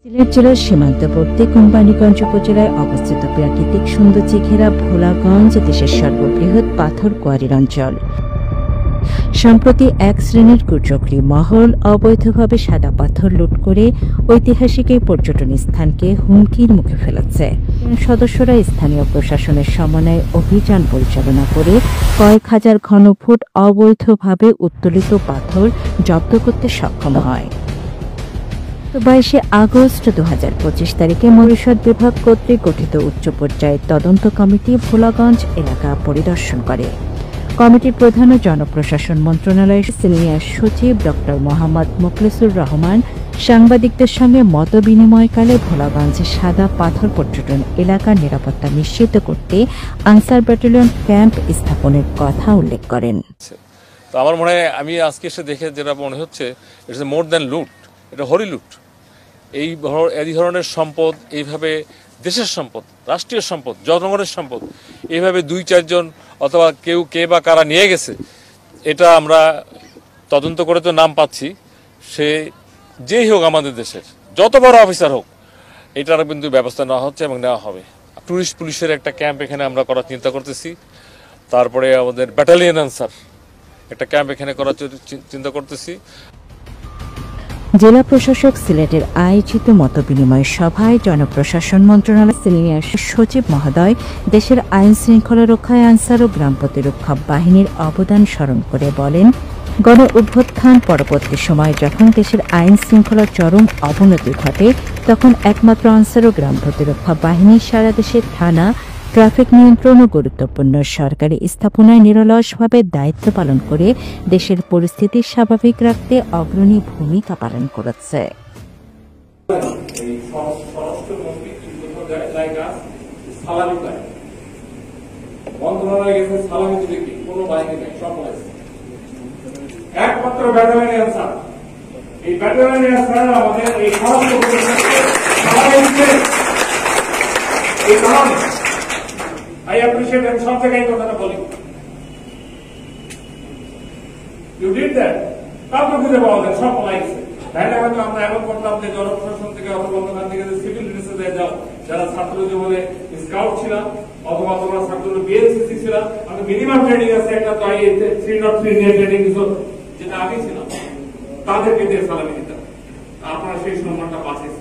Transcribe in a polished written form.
সিলেট জেলার সীমান্তবর্তী কোম্পানীগঞ্জ উপজেলায় অবস্থিত প্রাকৃতিক সৌন্দর্যে ঘেরা ভোলাগঞ্জ দেশের সর্ববৃহৎ পাথর কোয়ারির অঞ্চল। সম্প্রতি এক শ্রেণীর কুচক্রী মহল অবৈধভাবে সাদা পাথর লুট করে ঐতিহাসিক এই পর্যটন স্থানকে হুমকির মুখে ফেলেছে। সদস্যরা স্থানীয় প্রশাসনের সমন্বয়ে অভিযান পরিচালনা করে কয়েক হাজার ঘনফুট অবৈধভাবে উত্তোলিত পাথর জব্দ করতে সক্ষম হয়। 22 আগস্ট 2025 তারিখে মরিশাদ বিভাগ কর্তৃক গঠিত উচ্চ পর্যায়ের তদন্ত কমিটি ভোলাগঞ্জ এলাকা পরিদর্শন করে। কমিটির প্রধান ও জনপ্রশাসন মন্ত্রণালয়ের সিনিয়র সচিব ডক্টর মোহাম্মদ মোখলেসুর রহমান সাংবাদিকদের সঙ্গে মত বিনিময়কালে ভোলাগঞ্জে সাদা পাথর পর্যটন এলাকার নিরাপত্তা নিশ্চিত করতে আনসার ব্যাটালিয়ন ক্যাম্প স্থাপনের কথা উল্লেখ করেন। তো আমার মনে হয় আমি আজকে এসে দেখে যেটা মনে হচ্ছে ইটস মোর দ্যান লুট, এটা হরি লুট। এই ধরনের সম্পদ, এইভাবে দেশের সম্পদ, রাষ্ট্রীয় সম্পদ, জনগণের সম্পদ এইভাবে 2-4 জন অথবা কে বা কারা নিয়ে গেছে, এটা আমরা তদন্ত করে তো নাম পাচ্ছি। সে যেই হোক, আমাদের দেশের যত বড় অফিসার হোক, এটার কিন্তু ব্যবস্থা নেওয়া হচ্ছে এবং নেওয়া হবে। টুরিস্ট পুলিশের একটা ক্যাম্প এখানে আমরা করার চিন্তা করতেছি। তারপরে আমাদের ব্যাটালিয়ন আনসার একটা ক্যাম্প এখানে করার চিন্তা করতেছি। জেলা প্রশাসক সিলেটের আয়োজিত মতবিনিময় সভায় জনপ্রশাসন মন্ত্রণালয়ের সিনিয়র সচিব মহোদয় দেশের আইন শৃঙ্খলা রক্ষায় আনসার ও গ্রাম প্রতিরক্ষা বাহিনীর অবদান স্মরণ করে বলেন, গণ অভ্যুত্থান পরবর্তী সময়ে যখন দেশের আইন শৃঙ্খলার চরম অবনতি ঘটে, তখন একমাত্র আনসার ও গ্রাম প্রতিরক্ষা বাহিনী সারা দেশের থানা, ট্রাফিক নিয়ন্ত্রণ ও গুরুত্বপূর্ণ সরকারি স্থাপনায় নিরলসভাবে দায়িত্ব পালন করে দেশের পরিস্থিতি স্বাভাবিক রাখতে অগ্রণী ভূমিকা পালন করেছে। I appreciate and সব জায়গায় কথাটা বলি। You did that. কাউকে খুঁজে পাওয়া যায়, সব পালাইছে। তাহলে হয়তো আমরা এখন করতাম যে জনপ্রশাসন থেকে অথবা ওখান থেকে সিভিল ডিফেন্সে দিয়ে যাও, যারা ছাত্র জীবনে স্কাউট ছিলাম অথবা তোমরা ছাত্র বিএনসিসি ছিলাম, আমি মিনিমাম ট্রেনিং আছে একটা, তো 303 নিয়ে ট্রেনিং যেটা আগে ছিলাম, তাদেরকে দিয়ে সালামি দিতাম। আপনারা সেই সম্মানটা পাচ্ছেন।